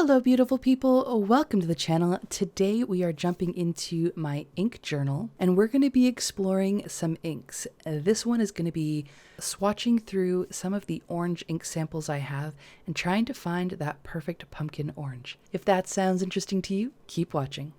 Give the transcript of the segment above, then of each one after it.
Hello beautiful people, welcome to the channel. Today we are jumping into my ink journal and we're going to be exploring some inks. This one is going to be swatching through some of the orange ink samples I have and trying to find that perfect pumpkin orange. If that sounds interesting to you, keep watching.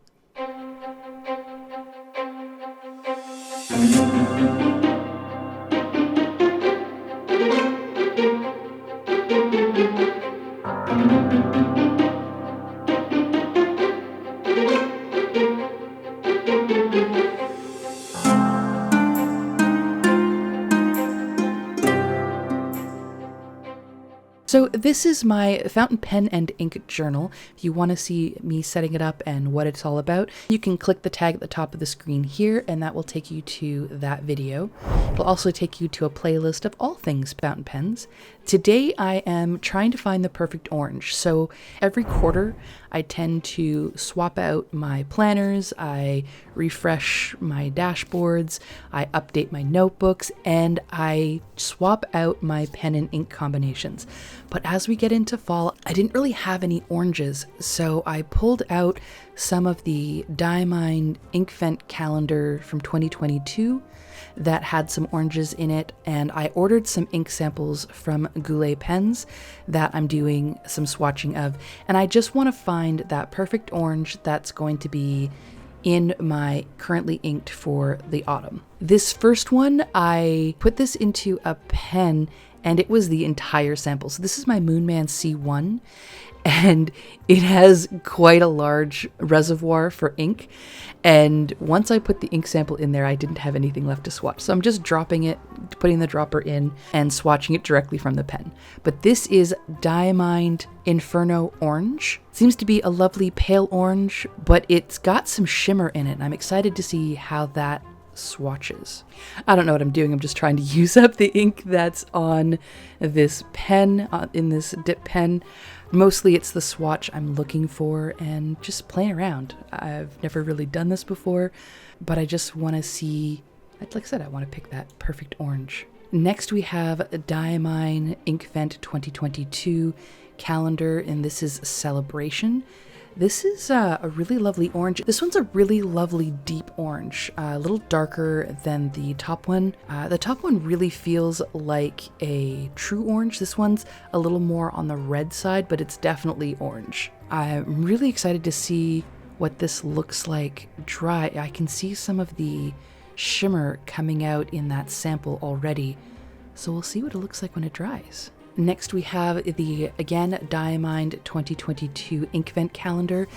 So this is my fountain pen and ink journal. If you want to see me setting it up and what it's all about, you can click the tag at the top of the screen here and that will take you to that video. It'll also take you to a playlist of all things fountain pens. Today I am trying to find the perfect orange. So every quarter I tend to swap out my planners, I refresh my dashboards, I update my notebooks, and I swap out my pen and ink combinations. But as we get into fall, I didn't really have any oranges, so I pulled out some of the Diamine Inkvent calendar from 2022 that had some oranges in it, and I ordered some ink samples from Goulet pens that I'm doing some swatching of, and I just want to find that perfect orange that's going to be in my currently inked for the autumn. This first one, I put this into a pen and it was the entire sample. So this is my Moonman C1 and it has quite a large reservoir for ink. And once I put the ink sample in there, I didn't have anything left to swatch. So I'm just dropping it, putting the dropper in and swatching it directly from the pen. But this is Diamine Inferno Orange. Seems to be a lovely pale orange, but it's got some shimmer in it. And I'm excited to see how that swatches. I don't know what I'm doing. I'm just trying to use up the ink that's on this pen, in this dip pen. Mostly it's the swatch I'm looking for and just playing around. I've never really done this before, but I just want to see, like I said, I want to pick that perfect orange. Next we have Diamine Inkvent 2022 calendar, and this is Celebration. This is a really lovely orange. This one's a really lovely deep orange, a little darker than the top one. The top one really feels like a true orange. This one's a little more on the red side, but it's definitely orange. I'm really excited to see what this looks like dry. I can see some of the shimmer coming out in that sample already, so we'll see what it looks like when it dries. Next we have the, again, Diamine 2022 Inkvent calendar.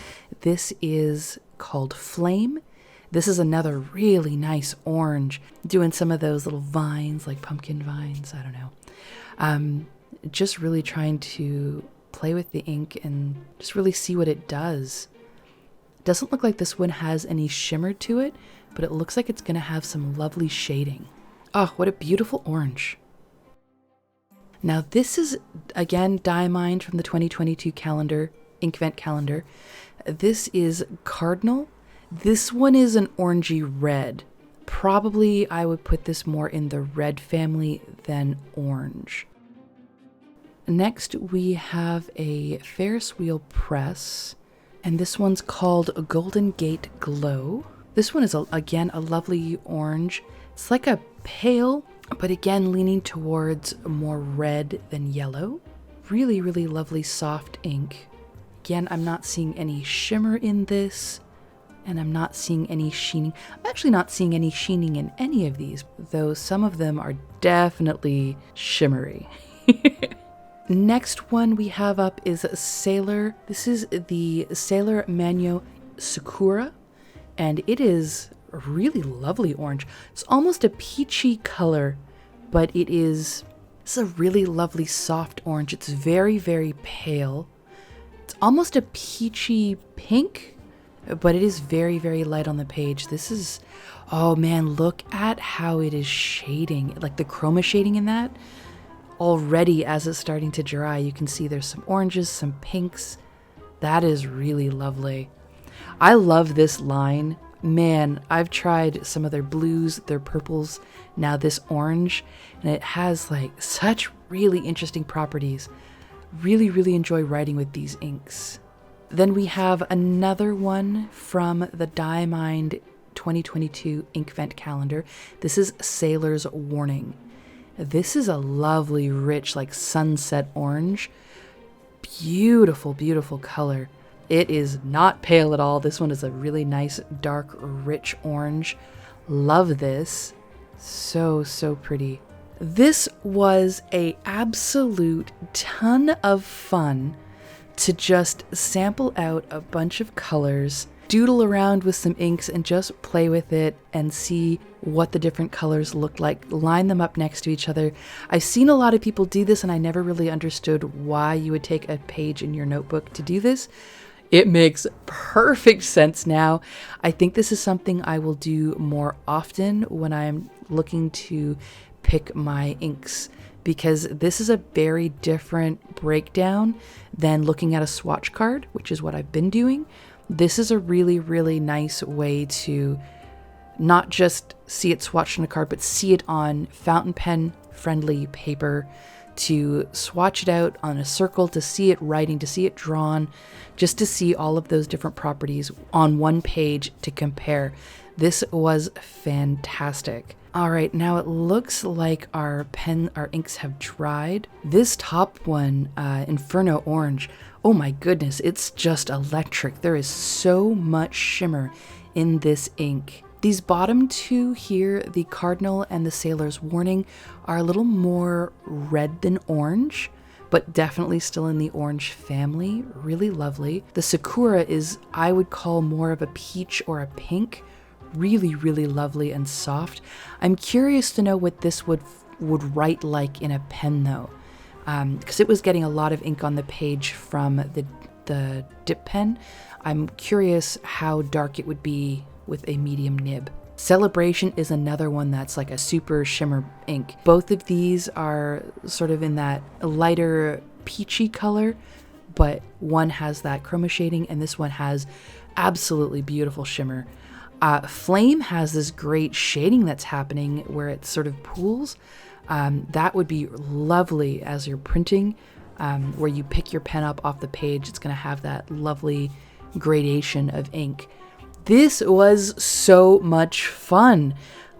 This is called Flame. This is another really nice orange, doing some of those little vines, like pumpkin vines, I don't know. Just really trying to play with the ink and just really see what it does. It doesn't look like this one has any shimmer to it, but it looks like it's going to have some lovely shading. Oh, what a beautiful orange. Now this is, again, Diamine from the 2022 calendar, Inkvent calendar. This is Cardinal. This one is an orangey red. Probably I would put this more in the red family than orange. Next we have a Ferris wheel press, and this one's called Golden Gate Glow. This one is, again, a lovely orange. It's like a pale, but again, leaning towards more red than yellow. Really, really lovely soft ink. Again, I'm not seeing any shimmer in this, and I'm not seeing any sheening. I'm actually not seeing any sheening in any of these, though some of them are definitely shimmery. Next one we have up is Sailor. This is the Sailor Manyo Sakura, and it is a really lovely orange. It's almost a peachy color, but it's a really lovely soft orange. It's very, very pale. It's almost a peachy pink, but it is very, very light on the page. This is, oh man, look at how it is shading, like the chroma shading in that. Already as it's starting to dry, you can see there's some oranges, some pinks. That is really lovely. I love this line. Man, I've tried some of their blues, their purples, now this orange, and it has like such really interesting properties. Really, really enjoy writing with these inks. Then we have another one from the Diamine 2022 ink vent calendar. This is Sailor's Warning. This is a lovely, rich, like sunset orange. Beautiful, beautiful color. It is not pale at all. This one is a really nice, dark, rich orange. Love this. So, so pretty. This was a absolute ton of fun to just sample out a bunch of colors, doodle around with some inks and just play with it and see what the different colors look like, line them up next to each other. I've seen a lot of people do this and I never really understood why you would take a page in your notebook to do this. It makes perfect sense now. I think this is something I will do more often when I'm looking to pick my inks, because this is a very different breakdown than looking at a swatch card, which is what I've been doing. This is a really, really nice way to not just see it swatched on a card, but see it on fountain pen friendly paper, to swatch it out on a circle, to see it writing, to see it drawn, just to see all of those different properties on one page to compare. This was fantastic. All right, now it looks like our inks have dried. This top one, Inferno Orange, oh my goodness, it's just electric. There is so much shimmer in this ink. These bottom two here, the Cardinal and the Sailor's Warning, are a little more red than orange, but definitely still in the orange family. Really lovely. The Sakura is, I would call, more of a peach or a pink. Really, really lovely and soft. I'm curious to know what this would write like in a pen though, because it was getting a lot of ink on the page from the dip pen. I'm curious how dark it would be with a medium nib. Celebration is another one that's like a super shimmer ink. Both of these are sort of in that lighter peachy color, but one has that chroma shading and this one has absolutely beautiful shimmer. Flame has this great shading that's happening where it sort of pools. That would be lovely as you're printing, where you pick your pen up off the page. It's going to have that lovely gradation of ink. This was so much fun.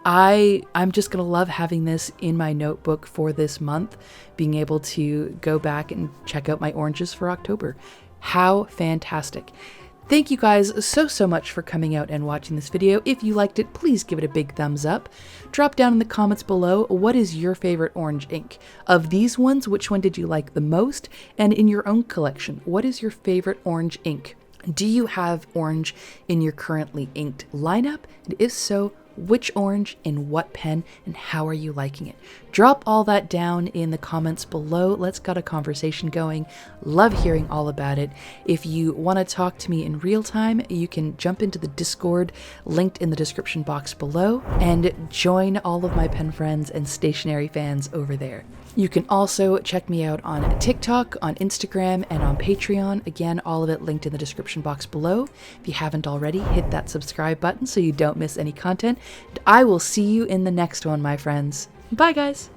I'm just going to love having this in my notebook for this month, being able to go back and check out my oranges for October. How fantastic. Thank you guys so much for coming out and watching this video. If you liked it, please give it a big thumbs up. Drop down in the comments below, what is your favorite orange ink? Of these ones, which one did you like the most? And in your own collection, what is your favorite orange ink? Do you have orange in your currently inked lineup? And if so, which orange in what pen and how are you liking it? Drop all that down in the comments below. Let's get a conversation going. Love hearing all about it. If you want to talk to me in real time, you can jump into the Discord linked in the description box below and join all of my pen friends and stationery fans over there. You can also check me out on TikTok, on Instagram, and on Patreon. Again, all of it linked in the description box below. If you haven't already, hit that subscribe button so you don't miss any content. And I will see you in the next one, my friends. Bye, guys.